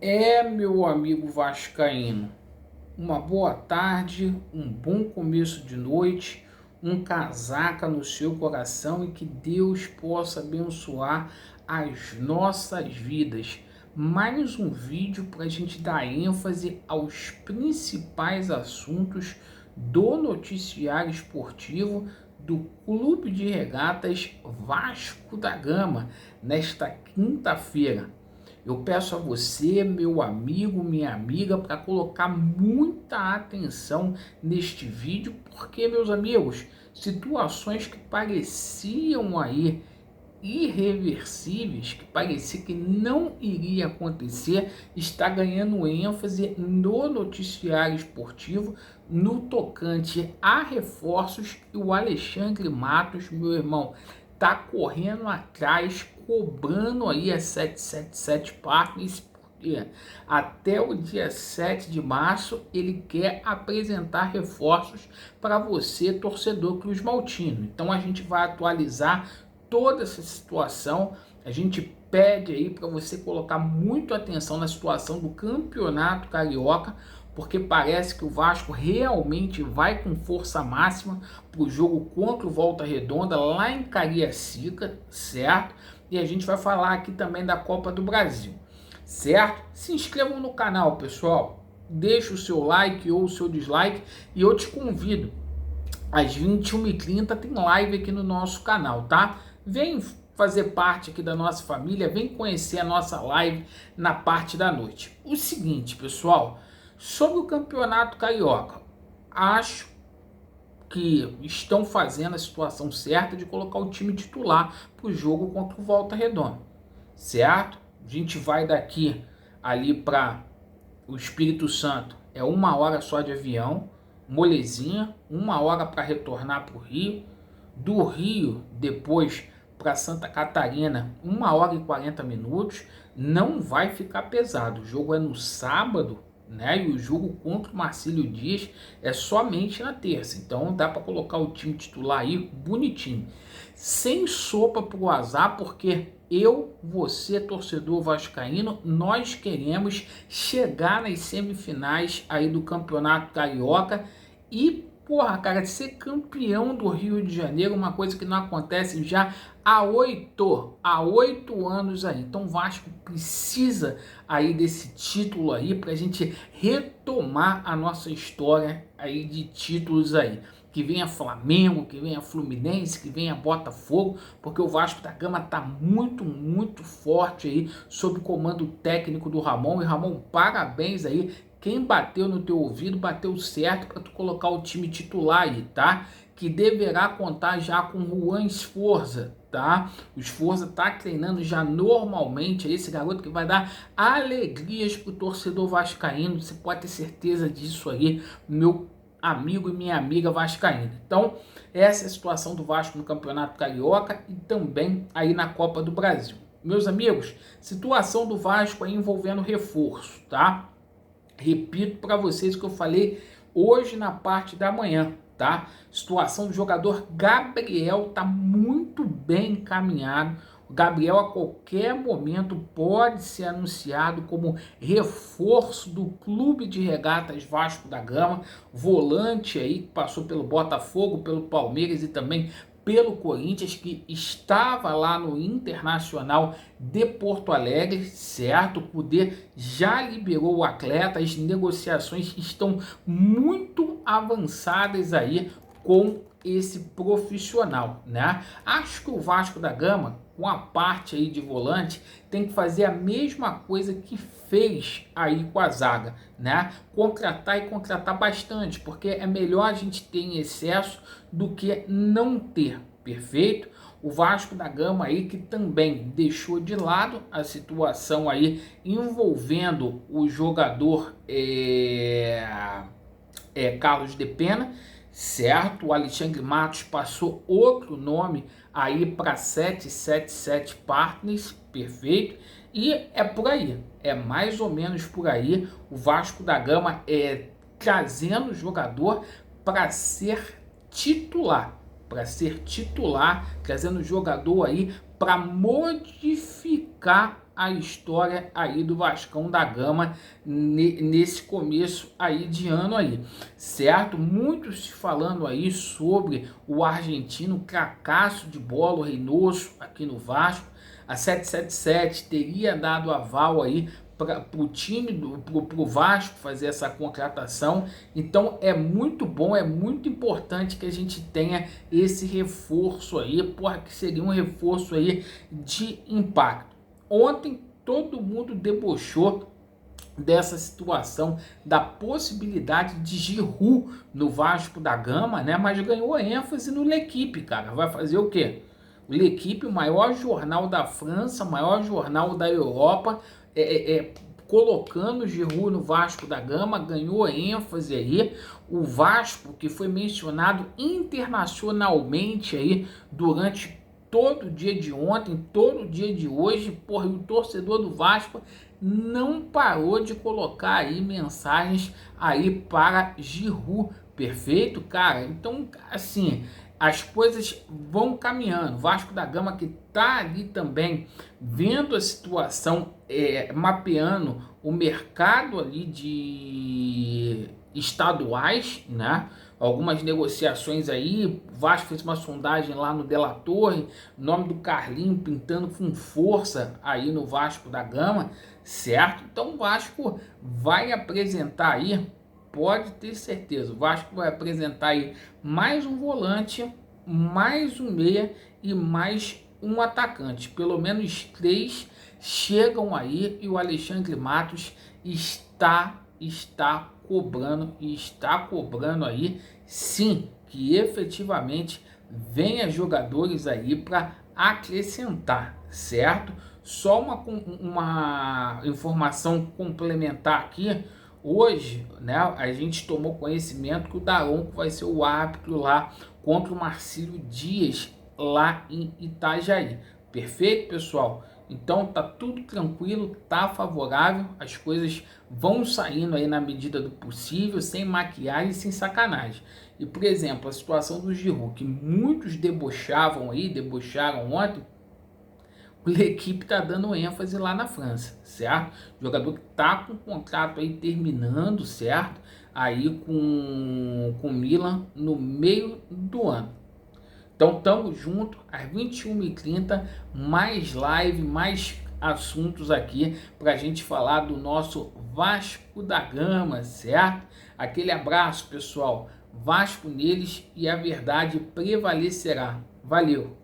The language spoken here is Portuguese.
Meu amigo vascaíno, uma boa tarde, um bom começo de noite, um casaca no seu coração e que Deus possa abençoar as nossas vidas. Mais um vídeo para a gente dar ênfase aos principais assuntos do noticiário esportivo do Clube de Regatas Vasco da Gama nesta quinta-feira. Eu peço a você, meu amigo, minha amiga, para colocar muita atenção neste vídeo, porque, meus amigos, situações que pareciam aí irreversíveis, que parecia que não iria acontecer, está ganhando ênfase no noticiário esportivo, no tocante a reforços, e o Alexandre Matos, meu irmão, tá correndo atrás, cobrando aí a 777 Partners, porque até o dia 7 de março ele quer apresentar reforços para você, torcedor Cruz Maltino. Então a gente vai atualizar toda essa situação. A gente pede aí para você colocar muito atenção na situação do Campeonato Carioca, porque parece que o Vasco realmente vai com força máxima para o jogo contra o Volta Redonda lá em Cariacica, certo? E a gente vai falar aqui também da Copa do Brasil, certo? Se inscrevam no canal, pessoal. Deixa o seu like ou o seu dislike e eu te convido. Às 21h30 tem live aqui no nosso canal, tá? Vem fazer parte aqui da nossa família, vem conhecer a nossa live na parte da noite. O seguinte, pessoal, sobre o Campeonato Carioca, acho que estão fazendo a situação certa de colocar o time titular para o jogo contra o Volta Redonda, certo? A gente vai daqui ali para o Espírito Santo, é 1 hora só de avião, molezinha, 1 hora para retornar para o Rio, do Rio depois para Santa Catarina, 1 hora e 40 minutos, não vai ficar pesado. O jogo é no sábado, né? E o jogo contra o Marcílio Dias é somente na terça. Então dá para colocar o time titular aí bonitinho, sem sopa pro azar, porque eu, você, torcedor vascaíno, nós queremos chegar nas semifinais aí do Campeonato Carioca e, porra, cara, ser campeão do Rio de Janeiro, uma coisa que não acontece já há 8 anos aí. Então o Vasco precisa aí desse título aí pra gente retomar a nossa história aí de títulos aí. Que venha Flamengo, que venha Fluminense, que venha Botafogo, porque o Vasco da Gama tá muito, muito forte aí sob o comando técnico do Ramon. E Ramon, parabéns aí. Quem bateu no teu ouvido, bateu certo para tu colocar o time titular aí, tá? Que deverá contar já com o Juan Sforza, tá? O Sforza tá treinando já normalmente, esse garoto que vai dar alegrias pro torcedor vascaíno, você pode ter certeza disso aí, meu amigo e minha amiga vascaína. Então, essa é a situação do Vasco no Campeonato Carioca e também aí na Copa do Brasil. Meus amigos, situação do Vasco aí envolvendo reforço, tá? Repito para vocês o que eu falei hoje na parte da manhã, tá? Situação do jogador Gabriel tá muito bem encaminhado. O Gabriel a qualquer momento pode ser anunciado como reforço do Clube de Regatas Vasco da Gama, volante aí que passou pelo Botafogo, pelo Palmeiras e também pelo Corinthians, que estava lá no Internacional de Porto Alegre, certo? O Cudê já liberou o atleta, as negociações estão muito avançadas aí com esse profissional, né? Acho que o Vasco da Gama, com a parte aí de volante, tem que fazer a mesma coisa que fez aí com a zaga, né? Contratar e contratar bastante, porque é melhor a gente ter em excesso do que não ter, perfeito? O Vasco da Gama aí que também deixou de lado a situação aí envolvendo o jogador Carlos de Pena, certo? O Alexandre Matos passou outro nome aí para 777 Partners, perfeito? E é por aí, é mais ou menos por aí. O Vasco da Gama trazendo o jogador para ser titular, trazendo o jogador aí para modificar a história aí do Vascão da Gama nesse começo aí de ano aí, certo? Muitos falando aí sobre o argentino cracaço de bola, o Reynoso, aqui no Vasco. A 777 teria dado aval aí para o time, pro Vasco fazer essa contratação. Então é muito bom, é muito importante que a gente tenha esse reforço aí, porque seria um reforço aí de impacto. Ontem todo mundo debochou dessa situação, da possibilidade de Giroud no Vasco da Gama, né? Mas ganhou ênfase no L'Équipe, cara. Vai fazer o quê? O L'Équipe, o maior jornal da França, o maior jornal da Europa, colocando o Giroud no Vasco da Gama, ganhou ênfase aí. O Vasco, que foi mencionado internacionalmente aí durante todo o dia de ontem, todo o dia de hoje, porra, o torcedor do Vasco não parou de colocar aí mensagens aí para Giroud, perfeito, cara? Então, assim, as coisas vão caminhando. Vasco da Gama que tá ali também vendo a situação, mapeando o mercado ali de estaduais, né? Algumas negociações aí, o Vasco fez uma sondagem lá no Della Torre, nome do Carlinho pintando com força aí no Vasco da Gama, certo? Então o Vasco vai apresentar aí, pode ter certeza, o Vasco vai apresentar aí mais um volante, mais um meia e mais um atacante. Pelo menos 3 chegam aí e o Alexandre Matos está cobrando aí, sim, que efetivamente venha jogadores aí para acrescentar, certo? Só uma informação complementar aqui. Hoje, né, a gente tomou conhecimento que o Daronco vai ser o árbitro lá contra o Marcílio Dias lá em Itajaí. Perfeito, pessoal? Então tá tudo tranquilo, tá favorável, as coisas vão saindo aí na medida do possível, sem maquiagem e sem sacanagem. E, por exemplo, a situação do Giroud, que muitos debocharam ontem, a equipe tá dando ênfase lá na França, certo? O jogador que tá com o contrato aí terminando, certo? Aí com o Milan no meio do ano. Então tamo junto às 21h30, mais live, mais assuntos aqui pra gente falar do nosso Vasco da Gama, certo? Aquele abraço, pessoal. Vasco neles e a verdade prevalecerá. Valeu!